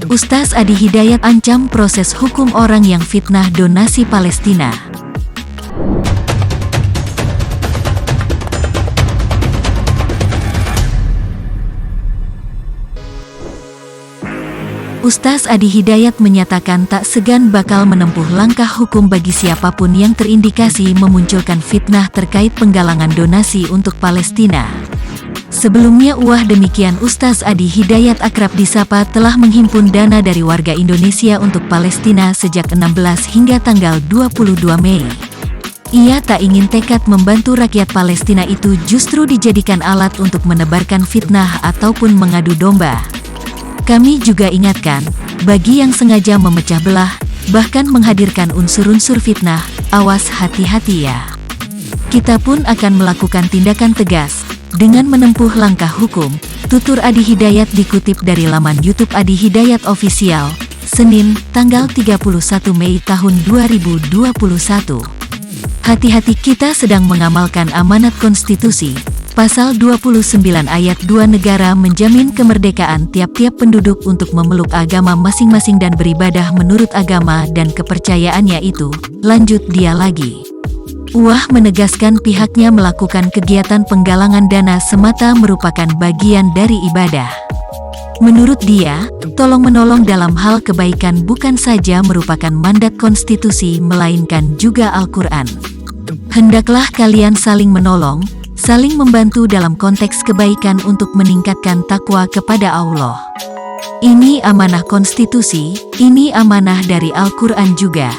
Ustaz Adi Hidayat ancam proses hukum orang yang fitnah donasi Palestina. Ustaz Adi Hidayat menyatakan tak segan bakal menempuh langkah hukum bagi siapapun yang terindikasi memunculkan fitnah terkait penggalangan donasi untuk Palestina. Sebelumnya demikian Ustaz Adi Hidayat akrab disapa telah menghimpun dana dari warga Indonesia untuk Palestina sejak 16 hingga tanggal 22 Mei. Ia tak ingin tekad membantu rakyat Palestina itu justru dijadikan alat untuk menebarkan fitnah ataupun mengadu domba. Kami juga ingatkan, bagi yang sengaja memecah belah, bahkan menghadirkan unsur-unsur fitnah, awas hati-hati ya. Kita pun akan melakukan tindakan tegas, dengan menempuh langkah hukum, tutur Adi Hidayat dikutip dari laman YouTube Adi Hidayat Official, Senin, tanggal 31 Mei tahun 2021. Hati-hati, kita sedang mengamalkan amanat konstitusi. Pasal 29 ayat 2 negara menjamin kemerdekaan tiap-tiap penduduk untuk memeluk agama masing-masing dan beribadah menurut agama dan kepercayaannya itu, lanjut dia lagi. Menegaskan pihaknya melakukan kegiatan penggalangan dana semata merupakan bagian dari ibadah. Menurut dia, tolong-menolong dalam hal kebaikan bukan saja merupakan mandat konstitusi melainkan juga Al-Quran. Hendaklah kalian saling menolong, saling membantu dalam konteks kebaikan untuk meningkatkan takwa kepada Allah. Ini amanah konstitusi, ini amanah dari Al-Quran juga.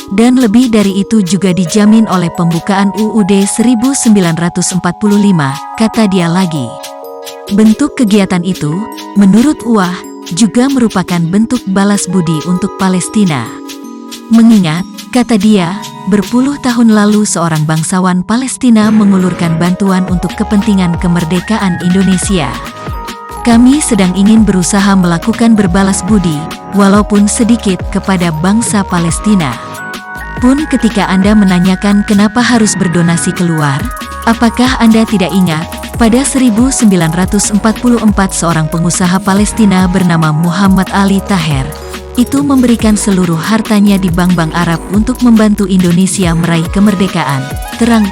Dan lebih dari itu juga dijamin oleh pembukaan UUD 1945, kata dia lagi. Bentuk kegiatan itu, menurut juga merupakan bentuk balas budi untuk Palestina. Mengingat, kata dia, berpuluh tahun lalu seorang bangsawan Palestina mengulurkan bantuan untuk kepentingan kemerdekaan Indonesia. Kami sedang ingin berusaha melakukan berbalas budi, walaupun sedikit, kepada bangsa Palestina. Pun ketika Anda menanyakan kenapa harus berdonasi keluar, apakah Anda tidak ingat, pada 1944 seorang pengusaha Palestina bernama Muhammad Ali Taher, itu memberikan seluruh hartanya di bank-bank Arab untuk membantu Indonesia meraih kemerdekaan, terang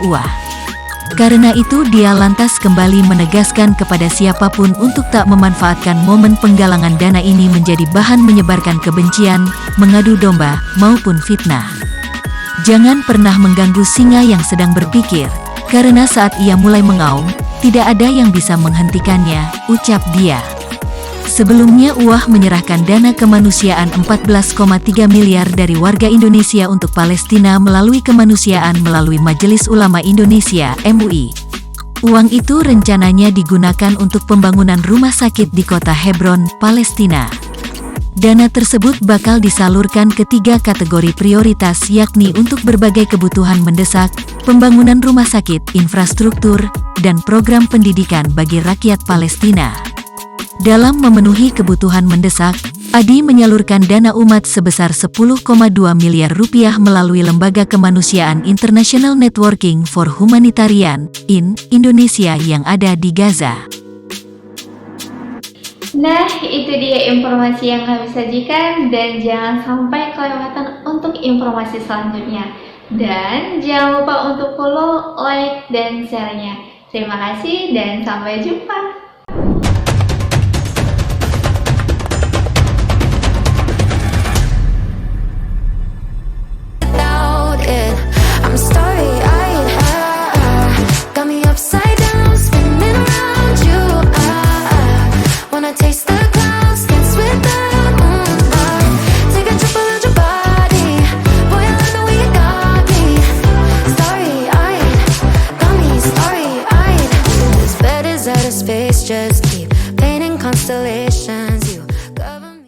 Karena itu dia lantas kembali menegaskan kepada siapapun untuk tak memanfaatkan momen penggalangan dana ini menjadi bahan menyebarkan kebencian, mengadu domba, maupun fitnah. Jangan pernah mengganggu singa yang sedang berpikir, karena saat ia mulai mengaum, tidak ada yang bisa menghentikannya, ucap dia. Sebelumnya menyerahkan dana kemanusiaan 14,3 miliar dari warga Indonesia untuk Palestina melalui kemanusiaan melalui Majelis Ulama Indonesia (MUI). Uang itu rencananya digunakan untuk pembangunan rumah sakit di kota Hebron, Palestina. Dana tersebut bakal disalurkan ke 3 kategori prioritas yakni untuk berbagai kebutuhan mendesak, pembangunan rumah sakit, infrastruktur, dan program pendidikan bagi rakyat Palestina. Dalam memenuhi kebutuhan mendesak, Adi menyalurkan dana umat sebesar 10,2 miliar rupiah melalui Lembaga Kemanusiaan International Networking for Humanitarian, Indonesia yang ada di Gaza. Nah, itu dia informasi yang kami sajikan dan jangan sampai kelewatan untuk informasi selanjutnya. Dan jangan lupa untuk follow, like, dan share-nya. Terima kasih dan sampai jumpa.